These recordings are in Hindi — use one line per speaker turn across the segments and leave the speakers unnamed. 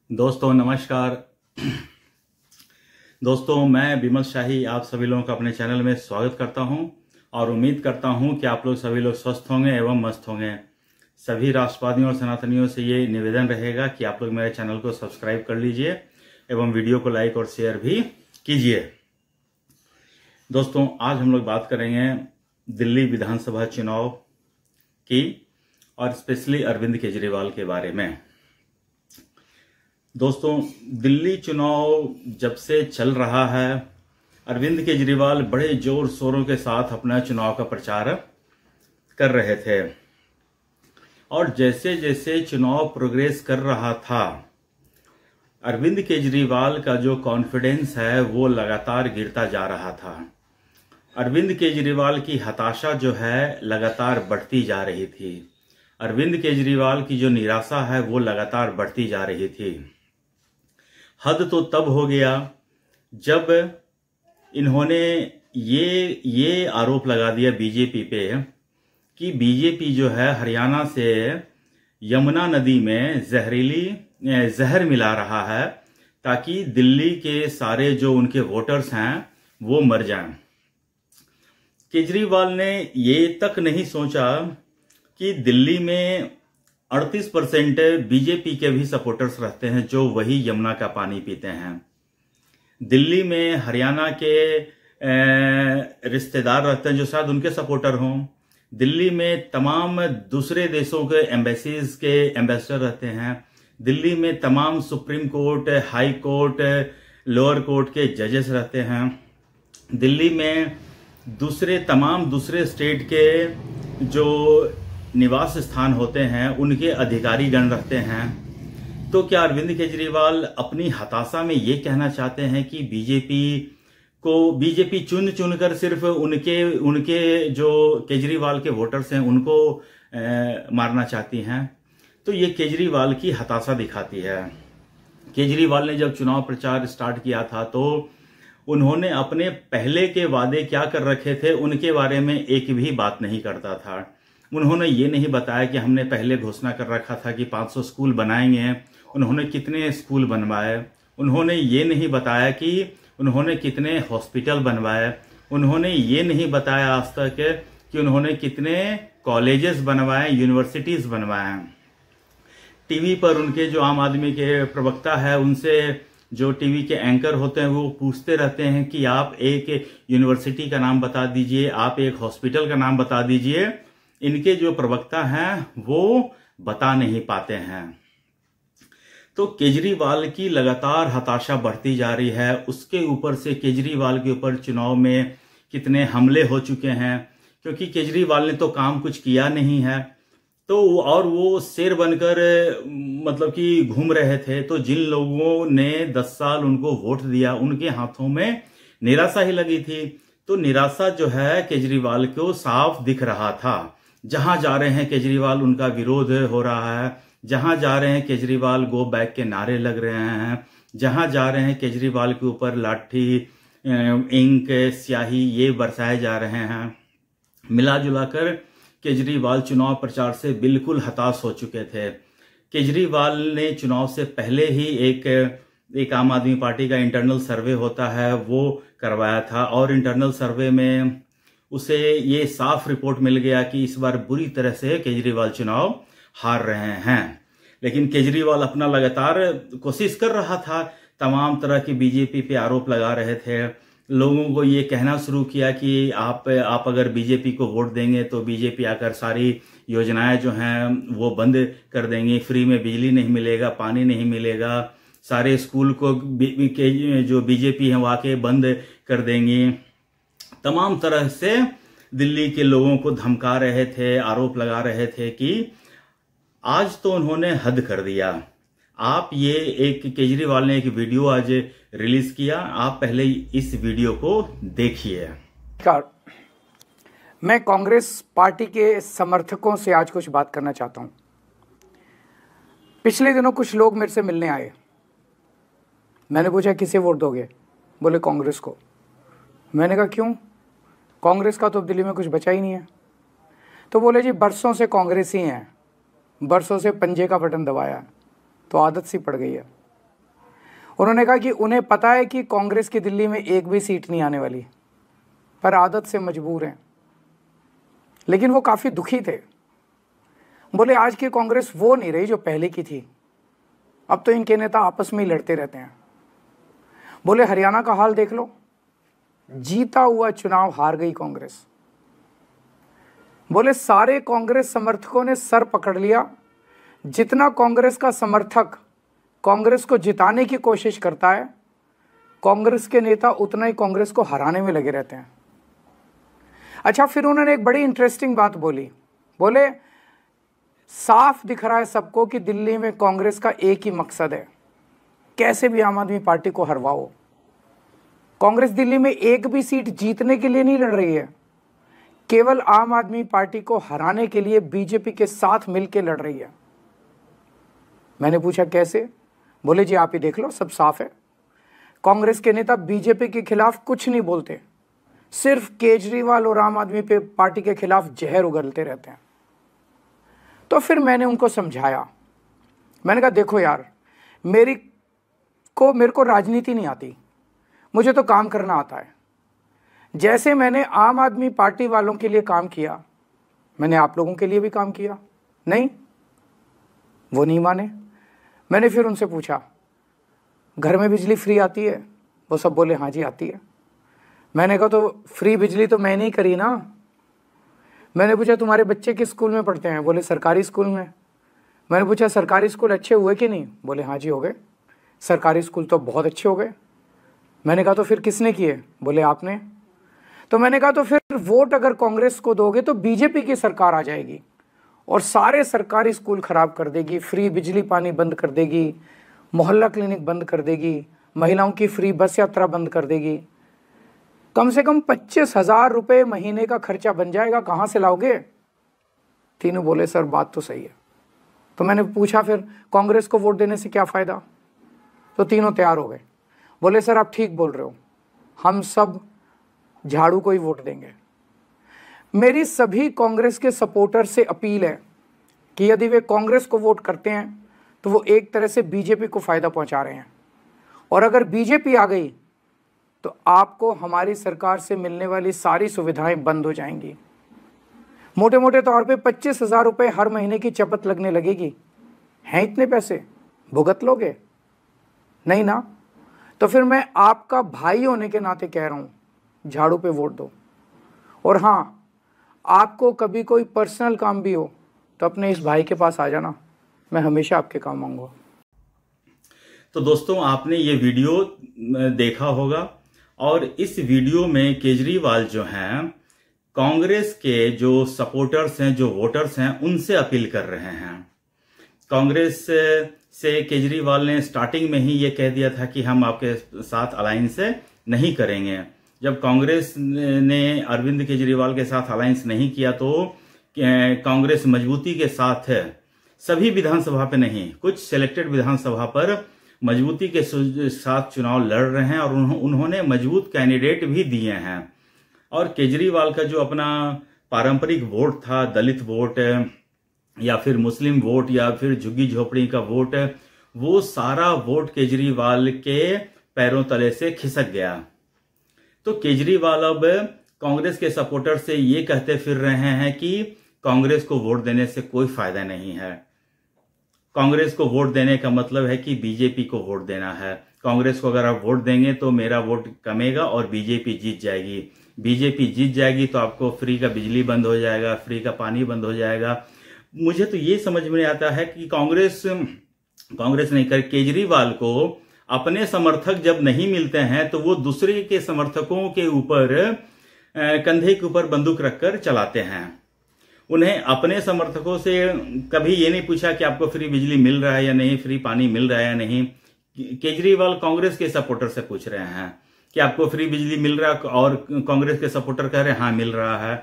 दोस्तों नमस्कार। दोस्तों मैं विमल शाही आप सभी लोगों का अपने चैनल में स्वागत करता हूं और उम्मीद करता हूं कि आप लोग सभी लोग स्वस्थ होंगे एवं मस्त होंगे। सभी राष्ट्रवादियों और सनातनियों से ये निवेदन रहेगा कि आप लोग मेरे चैनल को सब्सक्राइब कर लीजिए एवं वीडियो को लाइक और शेयर भी कीजिए। दोस्तों आज हम लोग बात करेंगे दिल्ली विधानसभा चुनाव की और स्पेशली अरविंद केजरीवाल के बारे में। दोस्तों दिल्ली चुनाव जब से चल रहा है, अरविंद केजरीवाल बड़े जोर शोरों के साथ अपना चुनाव का प्रचार कर रहे थे और जैसे जैसे चुनाव प्रोग्रेस कर रहा था, अरविंद केजरीवाल का जो कॉन्फिडेंस है वो लगातार गिरता जा रहा था। अरविंद केजरीवाल की हताशा जो है लगातार बढ़ती जा रही थी। अरविंद केजरीवाल की जो निराशा है वो लगातार बढ़ती जा रही थी। हद तो तब हो गया जब इन्होंने ये आरोप लगा दिया बीजेपी पे कि बीजेपी जो है हरियाणा से यमुना नदी में जहर मिला रहा है ताकि दिल्ली के सारे जो उनके वोटर्स हैं वो मर जाएं। केजरीवाल ने ये तक नहीं सोचा कि दिल्ली में 38% बीजेपी के भी सपोर्टर्स रहते हैं जो वही यमुना का पानी पीते हैं। दिल्ली में हरियाणा के रिश्तेदार रहते हैं जो शायद उनके सपोर्टर हों। दिल्ली में तमाम दूसरे देशों के एम्बेसीज के एम्बेसडर रहते हैं। दिल्ली में तमाम supreme court, high court, lower court के जजेस रहते हैं। दिल्ली में तमाम दूसरे स्टेट के जो निवास स्थान होते हैं उनके अधिकारी गण रहते हैं। तो क्या अरविंद केजरीवाल अपनी हताशा में ये कहना चाहते हैं कि बीजेपी चुन चुनकर सिर्फ उनके जो केजरीवाल के वोटर्स हैं उनको मारना चाहती हैं? तो ये केजरीवाल की हताशा दिखाती है। केजरीवाल ने जब चुनाव प्रचार स्टार्ट किया था तो उन्होंने अपने पहले के वादे क्या कर रखे थे उनके बारे में एक भी बात नहीं करता था। उन्होंने ये नहीं बताया कि हमने पहले घोषणा कर रखा था कि 500 स्कूल बनाएंगे, उन्होंने कितने स्कूल बनवाए। उन्होंने ये नहीं बताया कि उन्होंने कितने हॉस्पिटल बनवाए। उन्होंने ये नहीं बताया आज तक कि उन्होंने कितने कॉलेजेस बनवाए, यूनिवर्सिटीज बनवाए। टीवी पर उनके जो आम आदमी के प्रवक्ता है उनसे जो टीवी के एंकर होते हैं वो पूछते रहते हैं कि आप एक यूनिवर्सिटी का नाम बता दीजिए, आप एक हॉस्पिटल का नाम बता दीजिए। इनके जो प्रवक्ता हैं वो बता नहीं पाते हैं। तो केजरीवाल की लगातार हताशा बढ़ती जा रही है। उसके ऊपर से केजरीवाल के ऊपर चुनाव में कितने हमले हो चुके हैं क्योंकि केजरीवाल ने तो काम कुछ किया नहीं है। तो और वो शेर बनकर मतलब कि घूम रहे थे। तो जिन लोगों ने 10 साल उनको वोट दिया उनके हाथों में निराशा ही लगी थी। तो निराशा जो है केजरीवाल को साफ दिख रहा था। जहां जा रहे हैं केजरीवाल उनका विरोध हो रहा है। जहां जा रहे हैं केजरीवाल गो बैक के नारे लग रहे हैं। जहां जा रहे हैं केजरीवाल के ऊपर लाठी, इंक, स्याही ये बरसाए जा रहे हैं। मिला जुलाकर केजरीवाल चुनाव प्रचार से बिल्कुल हताश हो चुके थे। केजरीवाल ने चुनाव से पहले ही एक आम आदमी पार्टी का इंटरनल सर्वे होता है वो करवाया था और इंटरनल सर्वे में उसे ये साफ रिपोर्ट मिल गया कि इस बार बुरी तरह से केजरीवाल चुनाव हार रहे हैं। लेकिन केजरीवाल अपना लगातार कोशिश कर रहा था। तमाम तरह की बीजेपी पे आरोप लगा रहे थे। लोगों को ये कहना शुरू किया कि आप अगर बीजेपी को वोट देंगे तो बीजेपी आकर सारी योजनाएं जो हैं वो बंद कर देंगी। फ्री में बिजली नहीं मिलेगा, पानी नहीं मिलेगा, सारे स्कूल को जो बीजेपी है वो आके बंद कर देंगी। तमाम तरह से दिल्ली के लोगों को धमका रहे थे, आरोप लगा रहे थे कि आज तो उन्होंने हद कर दिया। आप केजरीवाल ने एक वीडियो आज रिलीज किया, आप पहले इस वीडियो को देखिए।
मैं कांग्रेस पार्टी के समर्थकों से आज कुछ बात करना चाहता हूं। पिछले दिनों कुछ लोग मेरे से मिलने आए। मैंने पूछा किसे वोट दोगे? बोले कांग्रेस को। मैंने कहा क्यों? कांग्रेस का तो दिल्ली में कुछ बचा ही नहीं है। तो बोले जी बरसों से कांग्रेस ही हैं, बरसों से पंजे का बटन दबाया तो आदत सी पड़ गई है। उन्होंने कहा कि उन्हें पता है कि कांग्रेस की दिल्ली में एक भी सीट नहीं आने वाली, पर आदत से मजबूर हैं। लेकिन वो काफ़ी दुखी थे। बोले आज की कांग्रेस वो नहीं रही जो पहले की थी, अब तो इनके नेता आपस में ही लड़ते रहते हैं। बोले हरियाणा का हाल देख लो, जीता हुआ चुनाव हार गई कांग्रेस। बोले सारे कांग्रेस समर्थकों ने सर पकड़ लिया, जितना कांग्रेस का समर्थक कांग्रेस को जिताने की कोशिश करता है, कांग्रेस के नेता उतना ही कांग्रेस को हराने में लगे रहते हैं। अच्छा, फिर उन्होंने एक बड़ी इंटरेस्टिंग बात बोली। बोले साफ दिख रहा है सबको कि दिल्ली में कांग्रेस का एक ही मकसद है, कैसे भी आम आदमी पार्टी को हरवाओ। कांग्रेस दिल्ली में एक भी सीट जीतने के लिए नहीं लड़ रही है, केवल आम आदमी पार्टी को हराने के लिए बीजेपी के साथ मिलकर लड़ रही है। मैंने पूछा कैसे? बोले जी आप ही देख लो, सब साफ है। कांग्रेस के नेता बीजेपी के खिलाफ कुछ नहीं बोलते, सिर्फ केजरीवाल और आम आदमी पार्टी के खिलाफ जहर उगलते रहते हैं। तो फिर मैंने उनको समझाया। मैंने कहा देखो यार, मेरे को राजनीति नहीं आती, मुझे तो काम करना आता है। जैसे मैंने आम आदमी पार्टी वालों के लिए काम किया, मैंने आप लोगों के लिए भी काम किया। नहीं, वो नहीं माने। मैंने फिर उनसे पूछा घर में बिजली फ्री आती है? वो सब बोले हाँ जी आती है। मैंने कहा तो फ्री बिजली तो मैंने ही करी ना। मैंने पूछा तुम्हारे बच्चे किस स्कूल में पढ़ते हैं? बोले सरकारी स्कूल में। मैंने पूछा सरकारी स्कूल अच्छे हुए कि नहीं? बोले हाँ जी हो गए, सरकारी स्कूल तो बहुत अच्छे हो गए। मैंने कहा तो फिर किसने किए? बोले आपने। तो मैंने कहा तो फिर वोट अगर कांग्रेस को दोगे तो बीजेपी की सरकार आ जाएगी और सारे सरकारी स्कूल खराब कर देगी, फ्री बिजली पानी बंद कर देगी, मोहल्ला क्लिनिक बंद कर देगी, महिलाओं की फ्री बस यात्रा बंद कर देगी। कम से कम 25,000 रुपये महीने का खर्चा बन जाएगा, कहाँ से लाओगे? तीनों बोले सर बात तो सही है। तो मैंने पूछा फिर कांग्रेस को वोट देने से क्या फ़ायदा? तो तीनों तैयार हो गए। बोले सर आप ठीक बोल रहे हो, हम सब झाड़ू को ही वोट देंगे। मेरी सभी कांग्रेस के सपोर्टर से अपील है कि यदि वे कांग्रेस को वोट करते हैं तो वो एक तरह से बीजेपी को फ़ायदा पहुंचा रहे हैं, और अगर बीजेपी आ गई तो आपको हमारी सरकार से मिलने वाली सारी सुविधाएं बंद हो जाएंगी। मोटे मोटे तौर पे 25,000 रुपये हर महीने की चपत लगने लगेगी। हैं इतने पैसे? भुगत लोगे? नहीं ना। तो फिर मैं आपका भाई होने के नाते कह रहा हूँ, झाड़ू पे वोट दो। और हाँ, आपको कभी कोई पर्सनल काम भी हो तो अपने इस भाई के पास आ जाना, मैं हमेशा आपके काम आऊँगा।
तो दोस्तों आपने ये वीडियो देखा होगा, और इस वीडियो में केजरीवाल जो हैं कांग्रेस के जो सपोर्टर्स हैं, जो वोटर्स हैं, उनसे अपील कर रहे हैं। कांग्रेस से केजरीवाल ने स्टार्टिंग में ही ये कह दिया था कि हम आपके साथ अलायंस नहीं करेंगे। जब कांग्रेस ने अरविंद केजरीवाल के साथ अलायंस नहीं किया तो कांग्रेस मजबूती के साथ सभी विधानसभा पे नहीं, कुछ सिलेक्टेड विधानसभा पर मजबूती के साथ चुनाव लड़ रहे हैं, और उन्होंने मजबूत कैंडिडेट भी दिए हैं। और केजरीवाल का जो अपना पारंपरिक वोट था, दलित वोट या फिर मुस्लिम वोट या फिर झुग्गी झोपड़ी का वोट, वो सारा वोट केजरीवाल के पैरों तले से खिसक गया। तो केजरीवाल अब कांग्रेस के सपोर्टर से ये कहते फिर रहे हैं कि कांग्रेस को वोट देने से कोई फायदा नहीं है। कांग्रेस को वोट देने का मतलब है कि बीजेपी को वोट देना है। कांग्रेस को अगर आप वोट देंगे तो मेरा वोट कमेगा और बीजेपी जीत जाएगी। बीजेपी जीत जाएगी तो आपको फ्री का बिजली बंद हो जाएगा, फ्री का पानी बंद हो जाएगा। मुझे तो ये समझ में आता है कि कांग्रेस नहीं कर, केजरीवाल को अपने समर्थक जब नहीं मिलते हैं तो वो दूसरे के समर्थकों के ऊपर कंधे के ऊपर बंदूक रखकर चलाते हैं। उन्हें अपने समर्थकों से कभी ये नहीं पूछा कि आपको फ्री बिजली मिल रहा है या नहीं, फ्री पानी मिल रहा है या नहीं। केजरीवाल कांग्रेस के सपोर्टर से पूछ रहे हैं कि आपको फ्री बिजली मिल रहा है, और कांग्रेस के सपोर्टर कह रहे हैं हाँ मिल रहा है।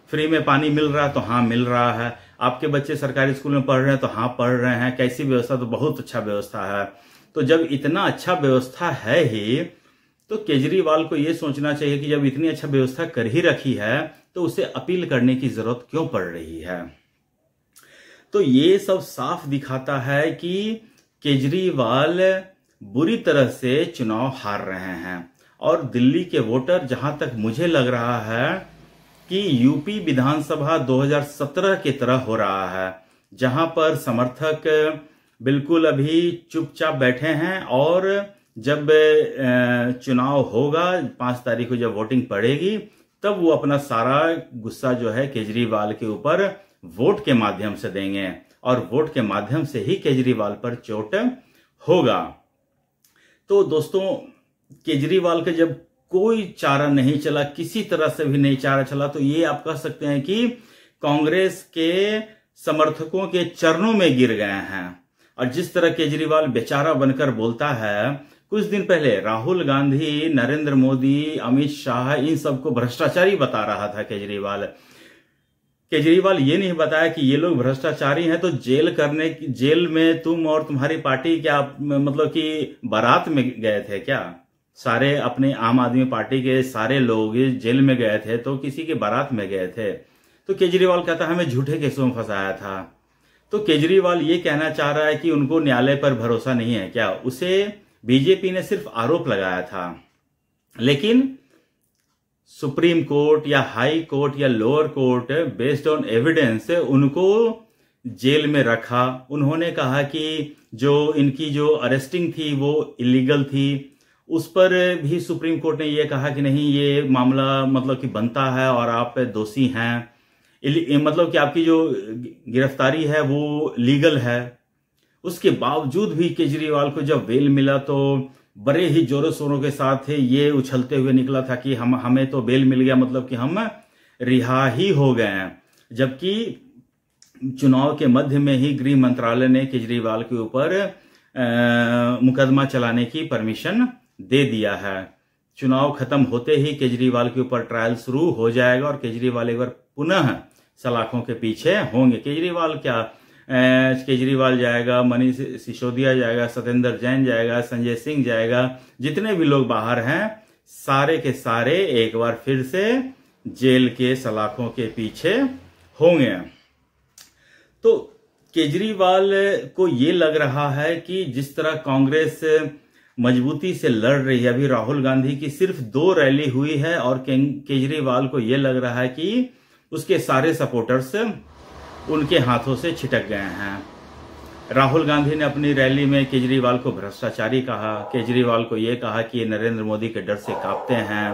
फ्री में पानी मिल रहा है तो हाँ मिल रहा है। आपके बच्चे सरकारी स्कूल में पढ़ रहे हैं तो हाँ पढ़ रहे हैं। कैसी व्यवस्था? तो बहुत अच्छा व्यवस्था है। तो जब इतना अच्छा व्यवस्था है ही तो केजरीवाल को यह सोचना चाहिए कि जब इतनी अच्छा व्यवस्था कर ही रखी है तो उसे अपील करने की जरूरत क्यों पड़ रही है। तो ये सब साफ दिखाता है कि केजरीवाल बुरी तरह से चुनाव हार रहे हैं। और दिल्ली के वोटर, जहां तक मुझे लग रहा है कि यूपी विधानसभा 2017 की तरह हो रहा है, जहां पर समर्थक बिल्कुल अभी चुपचाप बैठे हैं और जब चुनाव होगा 5 तारीख को जब वोटिंग पड़ेगी तब वो अपना सारा गुस्सा जो है केजरीवाल के ऊपर वोट के माध्यम से देंगे और वोट के माध्यम से ही केजरीवाल पर चोट होगा। तो दोस्तों, केजरीवाल का जब कोई चारा नहीं चला, किसी तरह से भी नहीं चारा चला, तो ये आप कह सकते हैं कि कांग्रेस के समर्थकों के चरणों में गिर गए हैं। और जिस तरह केजरीवाल बेचारा बनकर बोलता है, कुछ दिन पहले राहुल गांधी, नरेंद्र मोदी, अमित शाह, इन सबको भ्रष्टाचारी बता रहा था केजरीवाल ये नहीं बताया कि ये लोग भ्रष्टाचारी हैं तो जेल में तुम और तुम्हारी पार्टी क्या मतलब कि बारात में गए थे क्या? सारे अपने आम आदमी पार्टी के सारे लोग जेल में गए थे तो किसी के बारात में गए थे। तो केजरीवाल कहता है हमें झूठे केसों में फंसाया था। तो केजरीवाल ये कहना चाह रहा है कि उनको न्यायालय पर भरोसा नहीं है क्या? उसे बीजेपी ने सिर्फ आरोप लगाया था, लेकिन सुप्रीम कोर्ट या हाई कोर्ट या lower court based on evidence उनको जेल में रखा। उन्होंने कहा कि जो इनकी जो अरेस्टिंग थी वो इलीगल थी। उस पर भी सुप्रीम कोर्ट ने ये कहा कि नहीं, ये मामला मतलब कि बनता है और आप दोषी हैं, मतलब कि आपकी जो गिरफ्तारी है वो लीगल है। उसके बावजूद भी केजरीवाल को जब बेल मिला तो बड़े ही जोरों शोरों के साथ ये उछलते हुए निकला था कि हमें तो बेल मिल गया, मतलब कि हम रिहा ही हो गए हैं। जबकि चुनाव के मध्य में ही गृह मंत्रालय ने केजरीवाल के ऊपर मुकदमा चलाने की परमिशन दे दिया है। चुनाव खत्म होते ही केजरीवाल के ऊपर ट्रायल शुरू हो जाएगा और केजरीवाल एक बार पुनः सलाखों के पीछे होंगे। केजरीवाल जाएगा, मनीष सिसोदिया जाएगा, सत्येंद्र जैन जाएगा, संजय सिंह जाएगा, जितने भी लोग बाहर हैं सारे के सारे एक बार फिर से जेल के सलाखों के पीछे होंगे। तो केजरीवाल को ये लग रहा है कि जिस तरह कांग्रेस मजबूती से लड़ रही है, अभी राहुल गांधी की सिर्फ 2 रैली हुई है और केजरीवाल को ये लग रहा है कि उसके सारे सपोर्टर्स उनके हाथों से छिटक गए हैं। राहुल गांधी ने अपनी रैली में केजरीवाल को भ्रष्टाचारी कहा, केजरीवाल को यह कहा कि ये नरेंद्र मोदी के डर से कांपते हैं।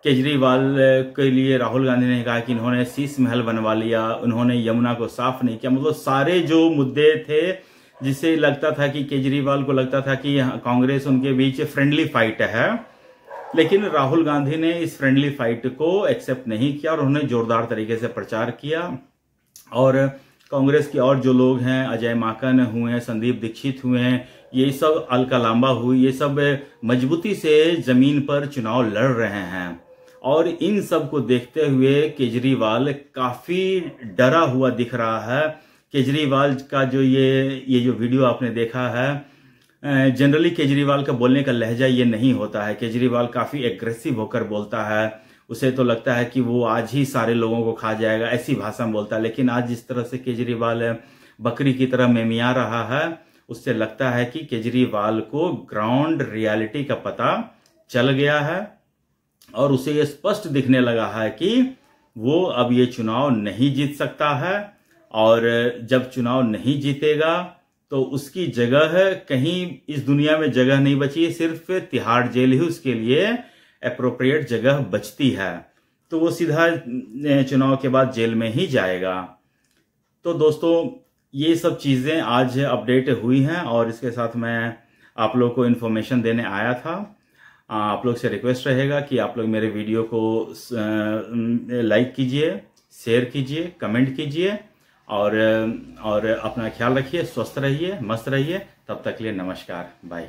केजरीवाल के लिए राहुल गांधी ने कहा कि इन्होंने शीश महल बनवा लिया, उन्होंने यमुना को साफ नहीं किया। मतलब सारे जो मुद्दे थे जिससे लगता था कि केजरीवाल को लगता था कि कांग्रेस उनके बीच फ्रेंडली फाइट है, लेकिन राहुल गांधी ने इस फ्रेंडली फाइट को एक्सेप्ट नहीं किया और उन्होंने जोरदार तरीके से प्रचार किया। और कांग्रेस के और जो लोग हैं, अजय माकन हुए हैं, संदीप दीक्षित हुए हैं, ये सब अलका लांबा हुई, ये सब मजबूती से जमीन पर चुनाव लड़ रहे हैं। और इन सब को देखते हुए केजरीवाल काफी डरा हुआ दिख रहा है। केजरीवाल का जो ये जो वीडियो आपने देखा है, जनरली केजरीवाल का बोलने का लहजा ये नहीं होता है। केजरीवाल काफी एग्रेसिव होकर बोलता है, उसे तो लगता है कि वो आज ही सारे लोगों को खा जाएगा, ऐसी भाषा में बोलता है। लेकिन आज जिस तरह से केजरीवाल बकरी की तरह मेमिया रहा है, उससे लगता है कि केजरीवाल को ग्राउंड रियलिटी का पता चल गया है और उसे ये स्पष्ट दिखने लगा है कि वो अब ये चुनाव नहीं जीत सकता है। और जब चुनाव नहीं जीतेगा तो उसकी जगह कहीं इस दुनिया में जगह नहीं बची, सिर्फ तिहाड़ जेल ही उसके लिए एप्रोप्रिएट जगह बचती है। तो वो सीधा चुनाव के बाद जेल में ही जाएगा। तो दोस्तों, ये सब चीजें आज अपडेट हुई हैं और इसके साथ मैं आप लोग को इन्फॉर्मेशन देने आया था। आप लोग से रिक्वेस्ट रहेगा कि आप लोग मेरे वीडियो को लाइक कीजिए, शेयर कीजिए, कमेंट कीजिए और अपना ख्याल रखिए, स्वस्थ रहिए, मस्त रहिए। तब तक के लिए नमस्कार, बाय।